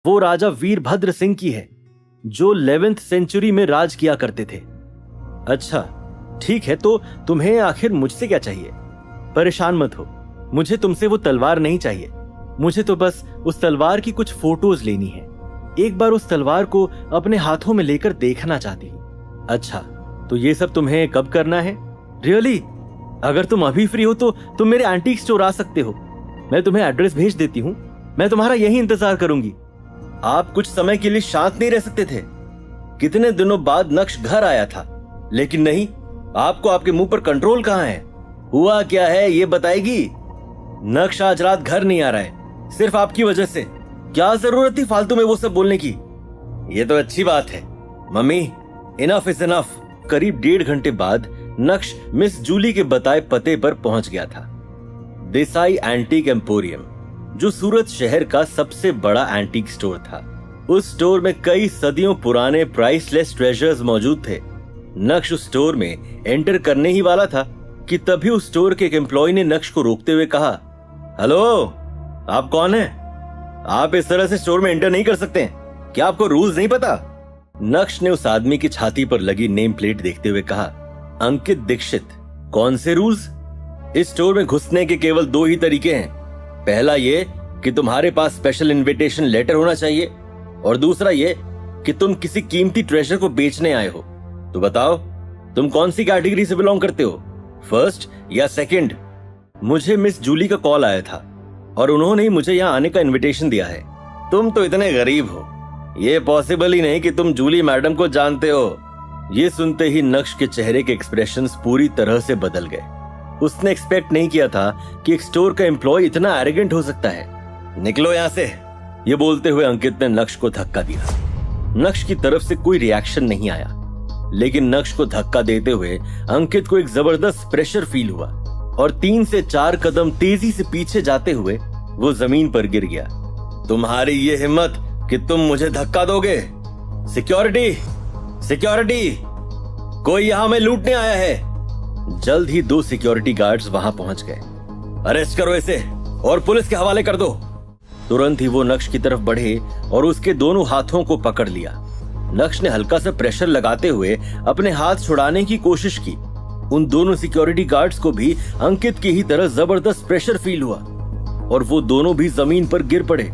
वो राजा वीरभद्र सिंह की है जो 11th सेंचुरी में राज किया करते थे। अच्छा ठीक है, तो तुम्हें आखिर मुझसे क्या चाहिए? परेशान मत हो, मुझे तुमसे वो तलवार नहीं चाहिए। मुझे तो बस उस तलवार की कुछ फोटोज लेनी है। एक बार उस तलवार को अपने हाथों में लेकर देखना चाहती हूँ। अच्छा, तो ये सब तुम्हें कब करना है? रियली? अगर तुम अभी फ्री हो तो तुम मेरे एंटीक स्टोर आ सकते हो। मैं तुम्हें एड्रेस भेज देती हूँ। मैं तुम्हारा यही इंतजार करूंगी। आप कुछ समय के लिए शांत नहीं रह सकते थे? कितने दिनों बाद नक्श घर आया था, लेकिन नहीं, आपको आपके मुंह पर कंट्रोल कहाँ है? हुआ क्या है ये बताएगी? नक्श आज रात घर नहीं आ रहा है, सिर्फ आपकी वजह से। क्या जरूरत थी फालतू में वो सब बोलने की? ये तो अच्छी बात है। Mummy, enough is enough. करीब 1.5 घंटे बाद नक्श मिस जूली के बताए पते पर पहुंच गया था। देसाई एंटीक एम्पोरियम, जो सूरत शहर का सबसे बड़ा एंटीक स्टोर था। उस स्टोर में कई सदियों पुराने प्राइसलेस ट्रेजर्स मौजूद थे। नक्श उस स्टोर में एंटर करने ही वाला था कि तभी उस स्टोर के एक एम्प्लॉय ने नक्श को रोकते हुए कहा, हेलो, आप कौन हैं? आप इस तरह से स्टोर में एंटर नहीं कर सकते। क्या आपको रूल्स नहीं पता? नक्श ने उस आदमी की छाती पर लगी नेम प्लेट देखते हुए कहा, अंकित दीक्षित। कौन से रूल्स? इस स्टोर में घुसने के केवल 2 ही तरीके हैं। पहला ये कि तुम्हारे पास स्पेशल इनविटेशन लेटर होना चाहिए, और दूसरा ये कि तुम किसी कीमती ट्रेजर को बेचने आए हो। तो बताओ, तुम कौन सी कैटेगरी से बिलोंग करते हो, फर्स्ट या सेकंड? मुझे मिस जूली का कॉल आया था और उन्होंने ही मुझे यहाँ आने का इनविटेशन दिया है। तुम तो इतने गरीब हो, ये पॉसिबल ही नहीं कि तुम जूली मैडम को जानते हो। ये सुनते ही नक्श के चेहरे के एक्सप्रेशंस पूरी तरह से बदल गए। उसने एक्सपेक्ट नहीं किया था कि एक स्टोर का एम्प्लॉय इतना एरोगेंट हो सकता है। निकलो यहाँ से, ये बोलते हुए अंकित ने नक्श को धक्का दिया। नक्श की तरफ से कोई रिएक्शन नहीं आया, लेकिन नक्श को धक्का देते हुए अंकित को एक जबरदस्त प्रेशर फील हुआ और 3 से 4 कदम तेजी से पीछे जाते हुए वो जमीन पर गिर गया। तुम्हारी ये हिम्मत कि तुम मुझे धक्का दोगे? सिक्योरिटी, सिक्योरिटी, कोई यहाँ में लूटने आया है। जल्द ही 2 सिक्योरिटी गार्ड्स वहां पहुंच गए। अरेस्ट करो इसे और पुलिस के हवाले कर दो। तुरंत ही वो नक्श की तरफ बढ़े और उसके दोनों हाथों को पकड़ लिया। नक्श ने हल्का सा प्रेशर लगाते हुए अपने हाथ छुड़ाने की कोशिश की। उन दोनों सिक्योरिटी गार्ड्स को भी अंकित की ही तरह जबरदस्त प्रेशर फील हुआ और वो दोनों भी जमीन पर गिर पड़े।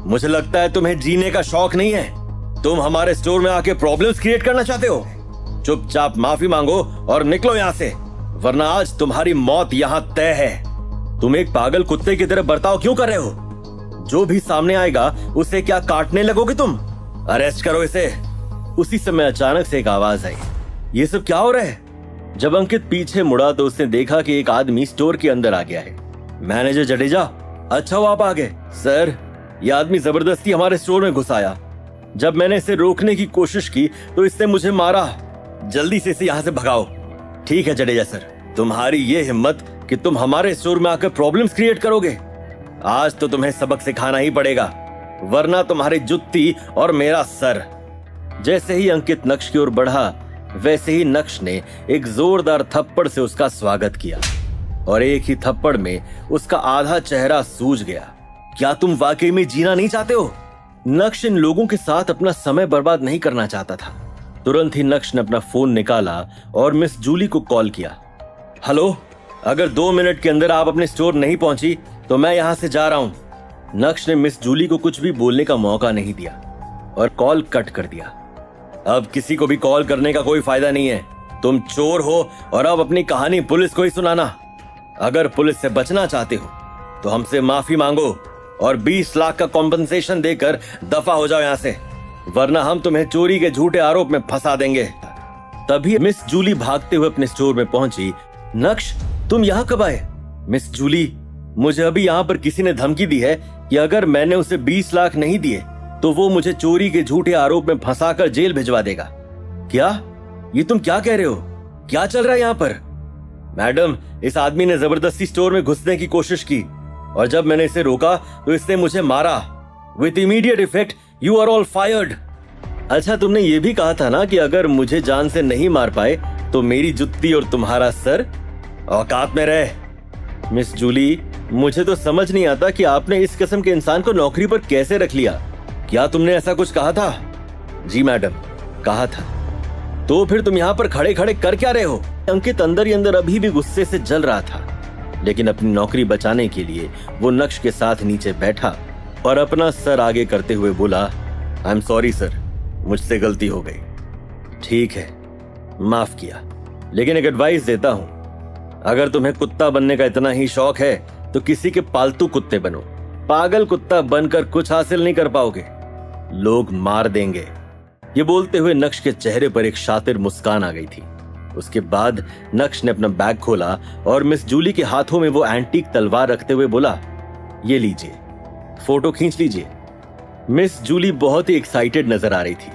मुझे लगता है तुम्हें जीने का शौक नहीं है। तुम हमारे स्टोर में आके प्रॉब्लम्स क्रिएट करना चाहते हो। चुपचाप माफी मांगो और निकलो यहाँ से, वरना आज तुम्हारी मौत यहाँ तय है। तुम एक पागल कुत्ते की तरह बर्ताव क्यों कर रहे हो? जो भी सामने आएगा उसे क्या काटने लगोगे तुम? अरेस्ट करो इसे। उसी समय अचानक से एक आवाज आई। ये सब क्या हो रहा है? जब अंकित पीछे मुड़ा तो उसने देखा कि एक आदमी स्टोर के अंदर आ गया है। मैनेजर जडेजा, अच्छा हो आप आ गए। सर, यह आदमी जबरदस्ती हमारे स्टोर में घुस आया। जब मैंने इसे रोकने की कोशिश की तो इसने मुझे मारा। जल्दी से इसे यहाँ से भगाओ। ठीक है जडेजा सर, तुम्हारी ये हिम्मत कि तुम हमारे स्टोर में आकर प्रॉब्लम्स क्रिएट करोगे। आज तो तुम्हें सबक सिखाना ही पड़ेगा, वरना तुम्हारी जुत्ती और मेरा सर। जैसे ही अंकित नक्श की ओर बढ़ा, वैसे ही नक्श ने एक जोरदार थप्पड़ से उसका स्वागत किया और एक ही थप्पड़ में उसका आधा चेहरा सूज गया। क्या तुम वाकई में जीना नहीं चाहते हो? नक्श इन लोगों के साथ अपना समय बर्बाद नहीं करना चाहता था। तुरंत ही नक्श ने अपना फोन निकाला और मिस जूली को कॉल किया। हेलो, अगर 2 मिनट के अंदर आप अपने स्टोर नहीं पहुंची तो मैं यहां से जा रहा हूं। नक्श ने मिस जूली को कुछ भी बोलने का मौका नहीं दिया और कॉल कट कर दिया। अब किसी को भी कॉल करने का कोई फायदा नहीं है। तुम चोर हो और अब अपनी कहानी पुलिस को ही सुनाना। अगर पुलिस से बचना चाहते हो तो हमसे माफी मांगो और 20 लाख का कॉम्पनसेशन देकर दफा हो जाओ यहाँ से, वरना हम तुम्हें चोरी के झूठे आरोप में फंसा देंगे। तभी मिस जूली भागते हुए अपने स्टोर में पहुंची। नक्श, तुम यहाँ कब आए? मिस जूली, मुझे अभी यहाँ पर किसी ने धमकी दी है कि अगर मैंने उसे 20 लाख नहीं दिए तो वो मुझे चोरी के झूठे आरोप में फंसाकर जेल भिजवा देगा। क्या? ये तुम क्या कह रहे हो? क्या चल रहा है यहाँ पर? मैडम, इस आदमी ने जबरदस्ती स्टोर में घुसने की कोशिश की और जब मैंने इसे रोका तो इसने मुझे मारा। With immediate effect you are all fired. अच्छा, तुमने ये भी कहा था ना कि अगर मुझे जान से नहीं मार पाए तो मेरी जुत्ती और तुम्हारा सर। औकात में रहे। मिस जूली, मुझे तो समझ नहीं आता कि आपने इस किस्म के इंसान को नौकरी पर कैसे रख लिया। क्या तुमने ऐसा कुछ कहा था? जी मैडम, कहा था। तो फिर तुम यहाँ पर खड़े खड़े कर क्या रहे हो? अंकित अंदर ही अंदर अभी भी गुस्से से जल रहा था, लेकिन अपनी नौकरी बचाने के लिए वो नक्श के साथ नीचे बैठा और अपना सर आगे करते हुए बोला, आई एम सॉरी सर, मुझसे गलती हो गई। ठीक है, माफ किया, लेकिन एक एडवाइस देता हूं, अगर तुम्हें कुत्ता बनने का इतना ही शौक है तो किसी के पालतू कुत्ते बनो। पागल कुत्ता बनकर कुछ हासिल नहीं कर पाओगे, लोग मार देंगे। ये बोलते हुए नक्श के चेहरे पर एक शातिर मुस्कान आ गई थी। उसके बाद नक्श ने अपना बैग खोला और मिस जूली के हाथों में वो एंटीक तलवार रखते हुए बोला, ये लीजिए, फोटो खींच लीजिए। मिस जूली बहुत ही एक्साइटेड नजर आ रही थी।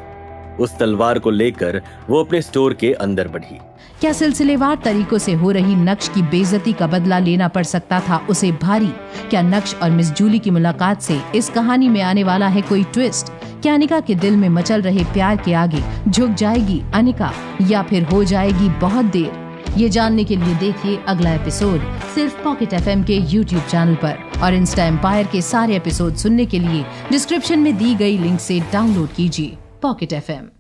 उस तलवार को लेकर वो अपने स्टोर के अंदर बढ़ी। क्या सिलसिलेवार तरीकों से हो रही नक्श की बेइज्जती का बदला लेना पड़ सकता था उसे भारी? क्या नक्श और मिस जूली की मुलाकात से इस कहानी में आने वाला है कोई ट्विस्ट? क्या अनिका के दिल में मचल रहे प्यार के आगे झुक जाएगी अनिका, या फिर हो जाएगी बहुत देर? ये जानने के लिए देखिए अगला एपिसोड सिर्फ पॉकेट FM के YouTube चैनल पर, और इंस्टा एम्पायर के सारे एपिसोड सुनने के लिए डिस्क्रिप्शन में दी गई लिंक से डाउनलोड कीजिए पॉकेट FM।